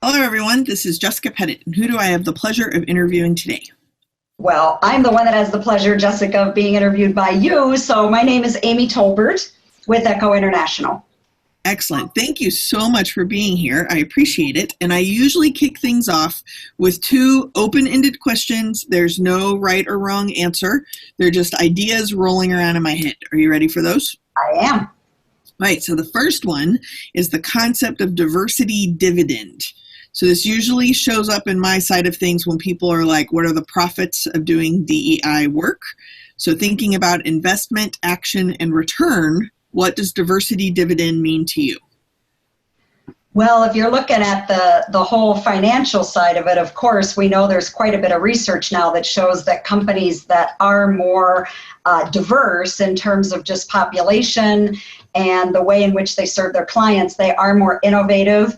Hello, everyone. This is Jessica Pettit, and who do I have the pleasure of interviewing today? Well, I'm the one that has the pleasure, Jessica, of being interviewed by you. So my name is Amy Tolbert with Echo International. Excellent. Thank you so much for being here. I appreciate it. And I usually kick things off with two open-ended questions. There's no right or wrong answer. They're just ideas rolling around in my head. Are you ready for those? I am. Right. So the first one is the concept of diversity dividend. So this usually shows up in my side of things when people are like, what are the profits of doing DEI work? So thinking about investment, action, and return, what does diversity dividend mean to you? Well, if you're looking at the whole financial side of it, of course, we know there's quite a bit of research now that shows that companies that are more diverse in terms of just population and the way in which they serve their clients, they are more innovative.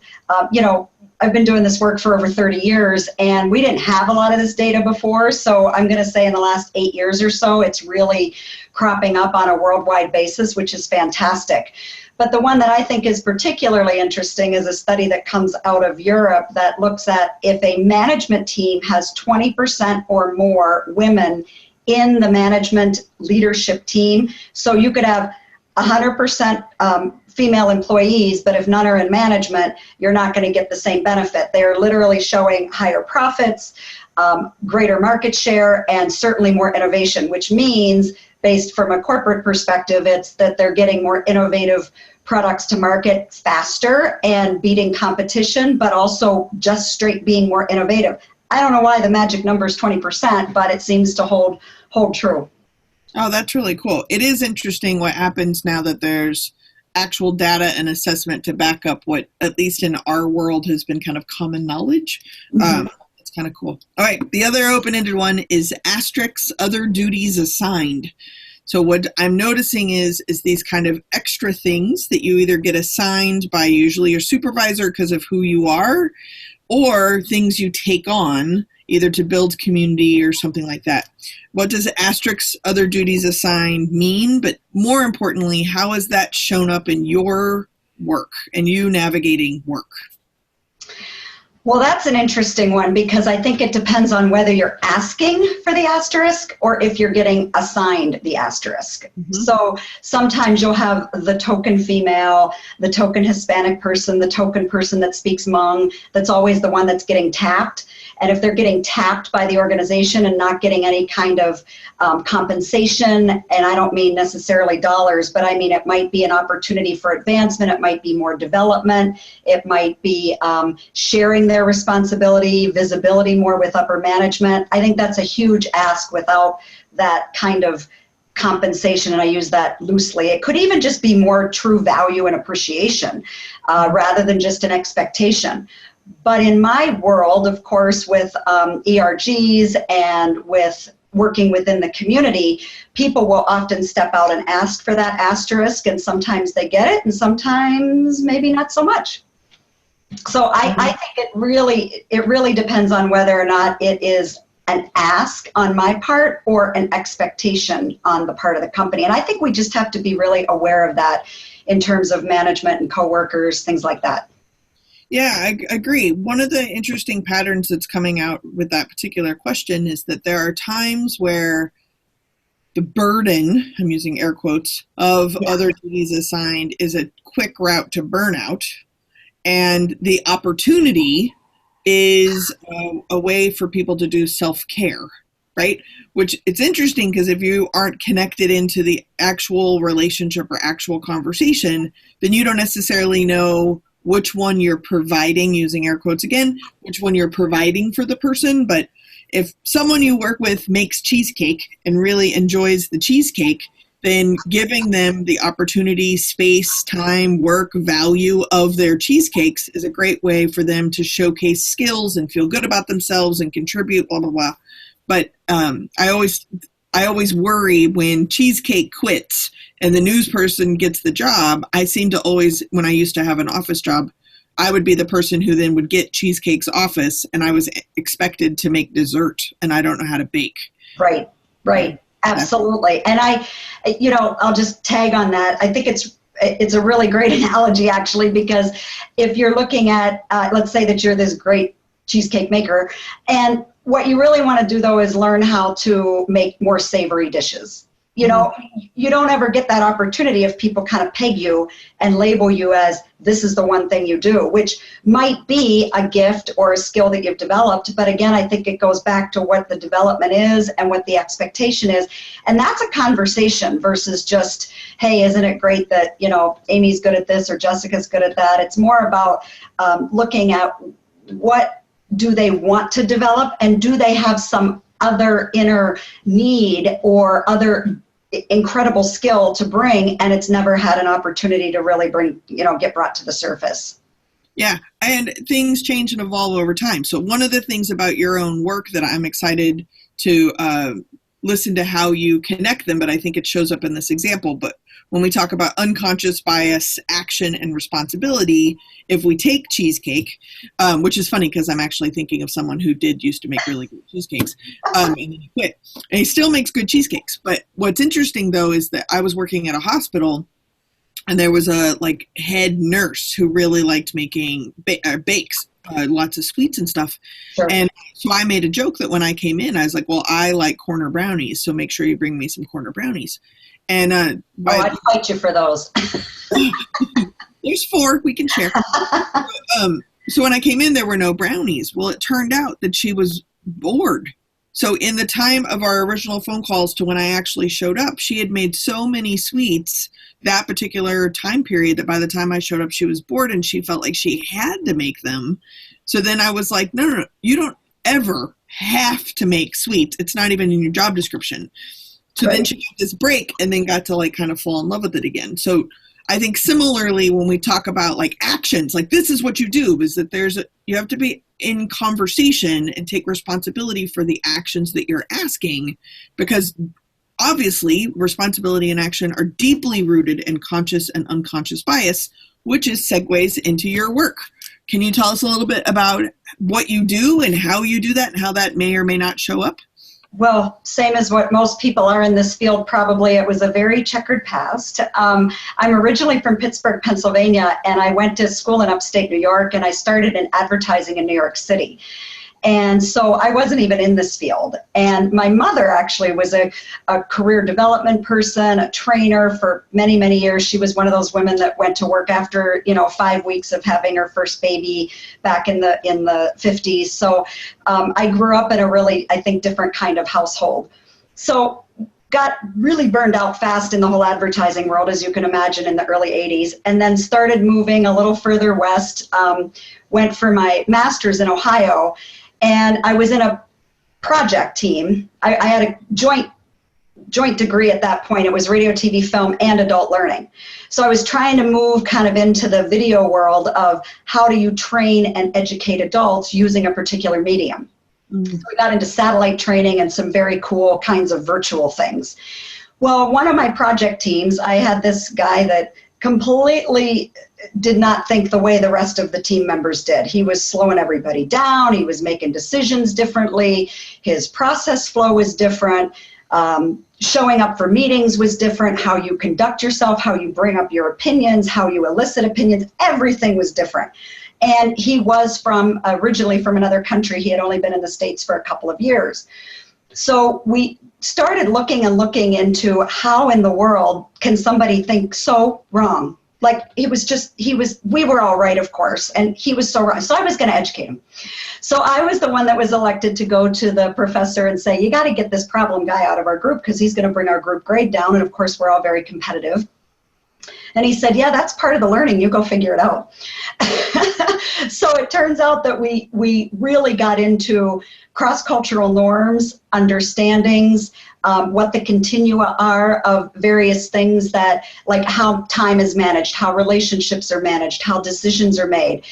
I've been doing this work for over 30 years, and we didn't have a lot of this data before. So I'm going to say in the last 8 years or so, it's really cropping up on a worldwide basis, which is fantastic. But the one that I think is particularly interesting is a study that comes out of Europe that looks at if a management team has 20% or more women in the management leadership team. So you could have 100% female employees, but if none are in management, you're not going to get the same benefit. They're literally showing higher profits, greater market share, and certainly more innovation, which means, based from a corporate perspective, it's that they're getting more innovative products to market faster and beating competition, but also just straight being more innovative. I don't know why the magic number is 20%, but it seems to hold true. Oh, that's really cool. It is interesting what happens now that there's actual data and assessment to back up what, at least in our world, has been kind of common knowledge. Mm-hmm. It's kind of cool. All right. The other open-ended one is asterisks, other duties assigned. So what I'm noticing is these kind of extra things that you either get assigned by usually your supervisor because of who you are, or things you take on either to build community or something like that. What does asterisks, other duties assigned mean? But more importantly, how has that shown up in your work and you navigating work? Well, that's an interesting one because I think it depends on whether you're asking for the asterisk or if you're getting assigned the asterisk. Mm-hmm. So sometimes you'll have the token female, the token Hispanic person, the token person that speaks Hmong, that's always the one that's getting tapped. And if they're getting tapped by the organization and not getting any kind of compensation, and I don't mean necessarily dollars, but I mean it might be an opportunity for advancement, it might be more development, it might be sharing their responsibility, visibility more with upper management. I think that's a huge ask without that kind of compensation, and I use that loosely. It could even just be more true value and appreciation rather than just an expectation. But in my world, of course, with ERGs and with working within the community, people will often step out and ask for that asterisk, and sometimes they get it, and sometimes maybe not so much. So I think it really depends on whether or not it is an ask on my part or an expectation on the part of the company. And I think we just have to be really aware of that in terms of management and coworkers, things like that. Yeah, I agree. One of the interesting patterns that's coming out with that particular question is that there are times where the burden, I'm using air quotes, of other duties assigned is a quick route to burnout. And the opportunity is a way for people to do self-care, right? Which it's interesting because if you aren't connected into the actual relationship or actual conversation, then you don't necessarily know which one you're providing, using air quotes again, which one you're providing for the person. But if someone you work with makes cheesecake and really enjoys the cheesecake, then giving them the opportunity, space, time, work, value of their cheesecakes is a great way for them to showcase skills and feel good about themselves and contribute, blah, blah, blah. But I always worry when cheesecake quits and the news person gets the job. I seem to always, when I used to have an office job, I would be the person who then would get Cheesecake's office, and I was expected to make dessert, and I don't know how to bake. Right. Absolutely. And I'll just tag on that. I think it's it's a really great analogy, actually, because if you're looking at, let's say that you're this great cheesecake maker, and what you really want to do, though, is learn how to make more savory dishes. You know, you don't ever get that opportunity if people kind of peg you and label you as this is the one thing you do, which might be a gift or a skill that you've developed. But again, I think it goes back to what the development is and what the expectation is. And that's a conversation versus just, hey, isn't it great that, you know, Amy's good at this or Jessica's good at that? It's more about looking at what do they want to develop, and do they have some other inner need or other incredible skill to bring, and it's never had an opportunity to really bring, you know, get brought to the surface. Yeah, and things change and evolve over time. So one of the things about your own work that I'm excited to listen to how you connect them, but I think it shows up in this example. But when we talk about unconscious bias, action, and responsibility, if we take cheesecake, which is funny because I'm actually thinking of someone who did used to make really good cheesecakes, and then he quit. And he still makes good cheesecakes. But what's interesting, though, is that I was working at a hospital, and there was a head nurse who really liked making bakes, lots of sweets and stuff. Sure. And so I made a joke that when I came in, I was like, well, I like corner brownies, so make sure you bring me some corner brownies. And I'd fight you for those. There's 4 we can share. So when I came in, there were no brownies. Well, it turned out that she was bored. So in the time of our original phone calls to when I actually showed up, she had made so many sweets that particular time period that by the time I showed up, she was bored and she felt like she had to make them. So then I was like, no, you don't ever have to make sweets. It's not even in your job description. So Then she got this break and then got to kind of fall in love with it again. So I think similarly, when we talk about actions, this is what you do, is that you have to be in conversation and take responsibility for the actions that you're asking, because obviously responsibility and action are deeply rooted in conscious and unconscious bias, which is segues into your work. Can you tell us a little bit about what you do and how you do that and how that may or may not show up? Well, same as what most people are in this field, probably. It was a very checkered past. I'm originally from Pittsburgh, Pennsylvania, and I went to school in upstate New York, and I started in advertising in New York City. And so I wasn't even in this field. And my mother actually was a career development person, a trainer for many, many years. She was one of those women that went to work after, 5 weeks of having her first baby back in the 50s. So I grew up in a really, I think, different kind of household. So got really burned out fast in the whole advertising world, as you can imagine, in the early 80s, and then started moving a little further west, went for my master's in Ohio. And I was in a project team. I had a joint degree at that point. It was radio, TV, film, and adult learning. So I was trying to move kind of into the video world of how do you train and educate adults using a particular medium. Mm-hmm. So we got into satellite training and some very cool kinds of virtual things. Well, one of my project teams, I had this guy that completely did not think the way the rest of the team members did. He was slowing everybody down. He was making decisions differently. His process flow was different. Showing up for meetings was different. How you conduct yourself, how you bring up your opinions, how you elicit opinions, everything was different. And he was originally from another country. He had only been in the States for a couple of years. So we started looking into how in the world can somebody think so wrong? We were all right, of course, and he was so wrong. So I was going to educate him. So I was the one that was elected to go to the professor and say, you got to get this problem guy out of our group because he's going to bring our group grade down. And of course, we're all very competitive. And he said, yeah, that's part of the learning. You go figure it out. So it turns out that we really got into cross-cultural norms, understandings, what the continua are of various things that, like how time is managed, how relationships are managed, how decisions are made,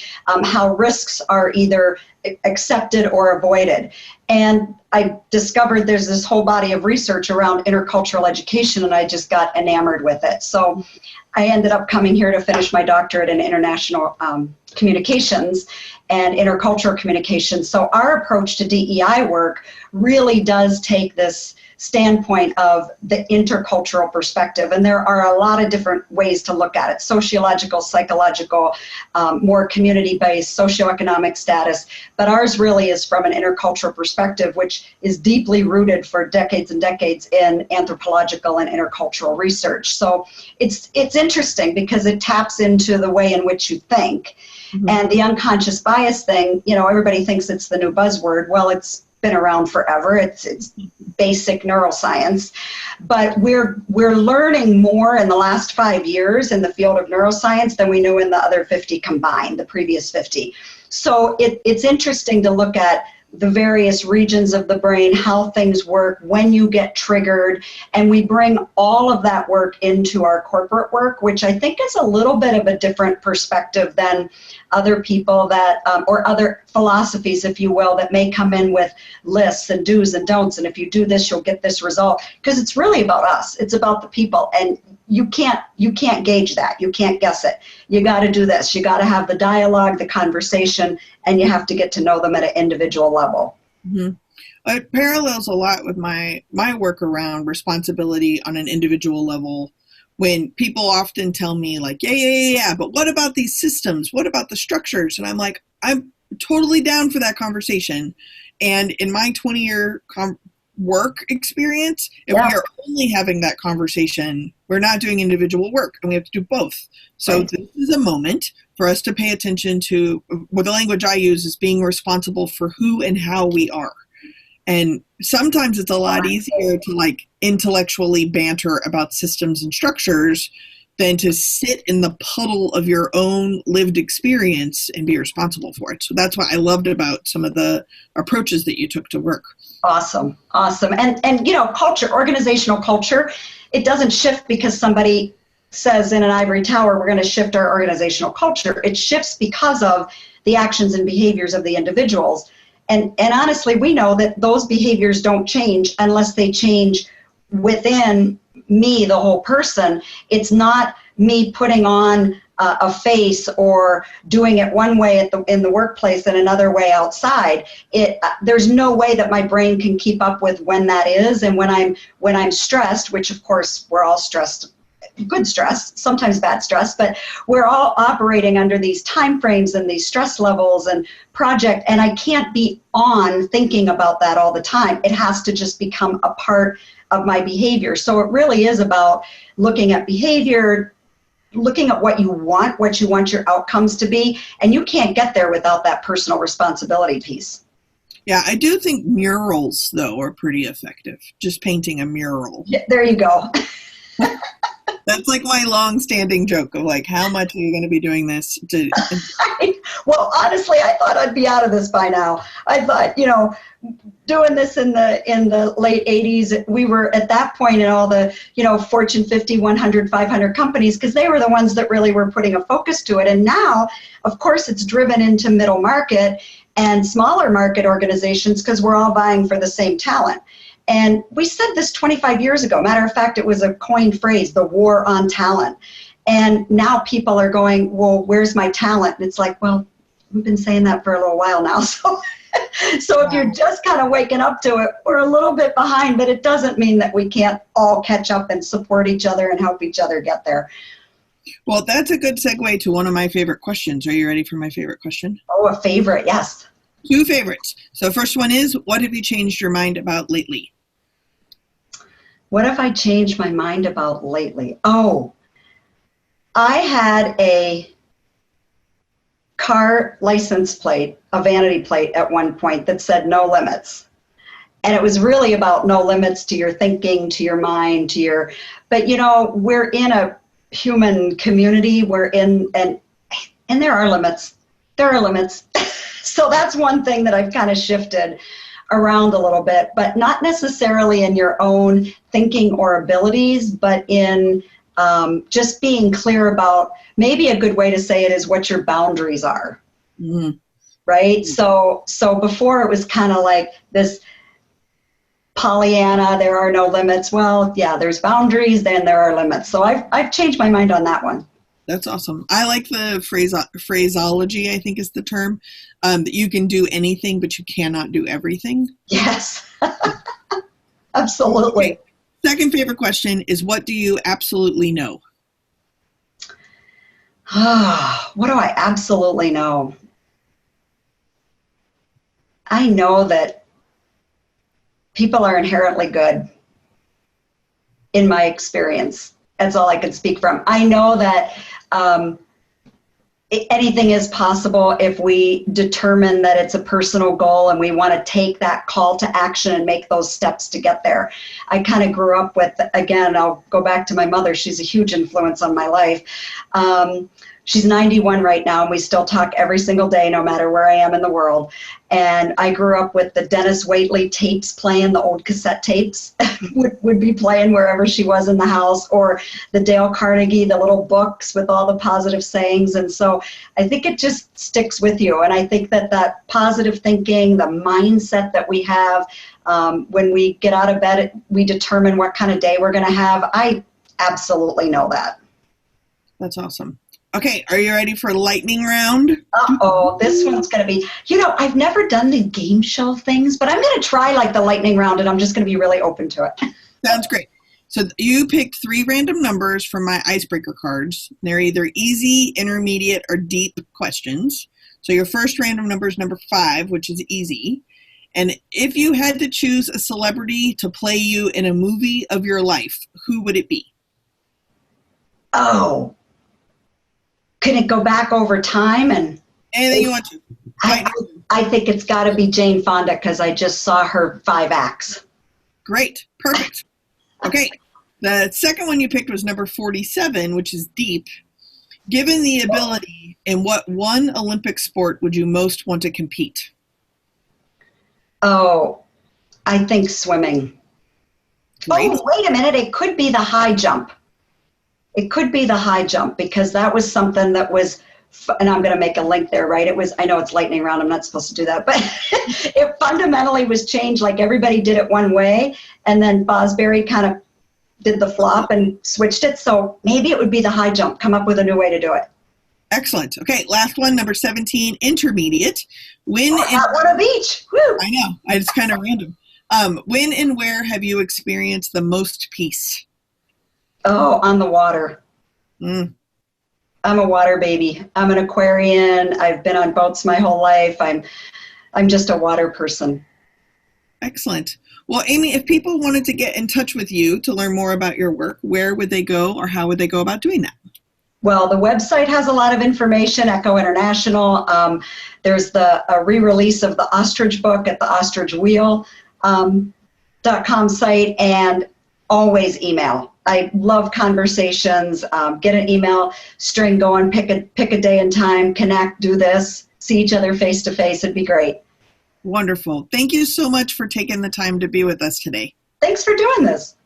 how risks are either accepted or avoided. And I discovered there's this whole body of research around intercultural education, and I just got enamored with it. So I ended up coming here to finish my doctorate in international communications and intercultural communications. So our approach to DEI work really does take this standpoint of the intercultural perspective. And there are a lot of different ways to look at it: sociological, psychological, more community-based, socioeconomic status. But ours really is from an intercultural perspective, which is deeply rooted for decades and decades in anthropological and intercultural research. So it's interesting because it taps into the way in which you think. Mm-hmm. And the unconscious bias thing, everybody thinks it's the new buzzword. Well, it's been around forever. It's basic neuroscience, but we're learning more in the last 5 years in the field of neuroscience than we knew in the other 50 combined, the previous 50. So it's interesting to look at the various regions of the brain, how things work, when you get triggered, and we bring all of that work into our corporate work, which I think is a little bit of a different perspective than other people that, or other philosophies, if you will, that may come in with lists and do's and don'ts, and if you do this, you'll get this result, because it's really about us. It's about the people, and you can't gauge that. You can't guess it. You got to do this. You got to have the dialogue, the conversation, and you have to get to know them at an individual level. Mm-hmm. It parallels a lot with my work around responsibility on an individual level. When people often tell me like, yeah, but what about these systems? What about the structures? And I'm like, I'm totally down for that conversation. And in my 20-year work experience, if we are only having that conversation, we're not doing individual work, and we have to do both. So right. This is a moment for us to pay attention to, what the language I use is being responsible for who and how we are. And sometimes it's a lot easier to like intellectually banter about systems and structures than to sit in the puddle of your own lived experience and be responsible for it. So that's what I loved about some of the approaches that you took to work. Awesome. And culture, organizational culture, it doesn't shift because somebody says in an ivory tower, we're going to shift our organizational culture. It shifts because of the actions and behaviors of the individuals. And honestly, we know that those behaviors don't change unless they change within me, the whole person. It's not me putting on a face or doing it one way in the workplace and another way outside. There's no way that my brain can keep up with when that is. And when I'm stressed, which of course we're all stressed, good stress, sometimes bad stress, but we're all operating under these time frames and these stress levels and project, and I can't be on thinking about that all the time. It has to just become a part of my behavior. So it really is about looking at behavior, looking at what you want your outcomes to be, and you can't get there without that personal responsibility piece. Yeah, I do think murals, though, are pretty effective. Just painting a mural. Yeah, there you go. That's like my long-standing joke of like, how much are you going to be doing this? Well, honestly, I thought I'd be out of this by now. I thought, doing this in the late 80s, we were at that point in all the, Fortune 50, 100, 500 companies, because they were the ones that really were putting a focus to it. And now, of course, it's driven into middle market and smaller market organizations because we're all vying for the same talent. And we said this 25 years ago. Matter of fact, it was a coined phrase, the war on talent. And now people are going, well, where's my talent? And it's like, well, we've been saying that for a little while now. So if you're just kind of waking up to it, we're a little bit behind, but it doesn't mean that we can't all catch up and support each other and help each other get there. Well, that's a good segue to one of my favorite questions. Are you ready for my favorite question? Oh, a favorite, yes. Two favorites. So first one is, what have you changed your mind about lately? What have I changed my mind about lately? Oh, I had a car license plate, a vanity plate at one point that said no limits. And it was really about no limits to your thinking, to your mind, but we're in a human community, and there are limits. There are limits. So that's one thing that I've kind of shifted around a little bit, but not necessarily in your own thinking or abilities, but in just being clear about, maybe a good way to say it is what your boundaries are, right? Mm-hmm. So before it was kind of like this Pollyanna, there are no limits. Well, yeah, there's boundaries, then there are limits. So I've changed my mind on that one. That's awesome. I like the phraseology, I think is the term, that you can do anything, but you cannot do everything. Yes, absolutely. Okay. Second favorite question is, what do you absolutely know? What do I absolutely know? I know that people are inherently good, in my experience. That's all I can speak from. I know that anything is possible if we determine that it's a personal goal and we want to take that call to action and make those steps to get there. I kind of grew up with, again, I'll go back to my mother. She's a huge influence on my life. She's 91 right now, and we still talk every single day, no matter where I am in the world. And I grew up with the Dennis Waitley tapes playing, the old cassette tapes would be playing wherever she was in the house, or the Dale Carnegie, the little books with all the positive sayings. And so I think it just sticks with you. And I think that positive thinking, the mindset that we have when we get out of bed, we determine what kind of day we're going to have. I absolutely know that. That's awesome. Okay, are you ready for lightning round? Uh-oh, this one's going to be, I've never done the game show things, but I'm going to try like the lightning round, and I'm just going to be really open to it. Sounds great. So you picked 3 random numbers from my icebreaker cards. They're either easy, intermediate, or deep questions. So your first random number is number 5, which is easy. And if you had to choose a celebrity to play you in a movie of your life, who would it be? Oh. Can it go back over time? And anything you want to. I think it's got to be Jane Fonda, because I just saw her 5 acts. Great. Perfect. Okay. The second one you picked was number 47, which is deep. Given the ability, in what one Olympic sport would you most want to compete? Oh, I think swimming. Great. Oh, wait a minute. It could be the high jump. It could be the high jump, because that was something that was, and I'm going to make a link there, right? I know it's lightning round, I'm not supposed to do that, but it fundamentally was changed. Like, everybody did it one way, and then Fosbury kind of did the flop and switched it. So maybe it would be the high jump, come up with a new way to do it. Excellent. Okay, last one, number 17, intermediate. Got one of each. Woo. I know, it's kind of random. When and where have you experienced the most peace? Oh, on the water. I'm a water baby. I'm an Aquarian. I've been on boats my whole life. I'm just a water person. Excellent. Well, Amy, if people wanted to get in touch with you to learn more about your work, where would they go, or how would they go about doing that? Well, the website has a lot of information, Echo International. There's a re-release of the Ostrich book at the ostrichwheel.com site, and always email. I love conversations. Get an email string going, pick a day and time, connect, do this, see each other face to face. It'd be great. Wonderful. Thank you so much for taking the time to be with us today. Thanks for doing this.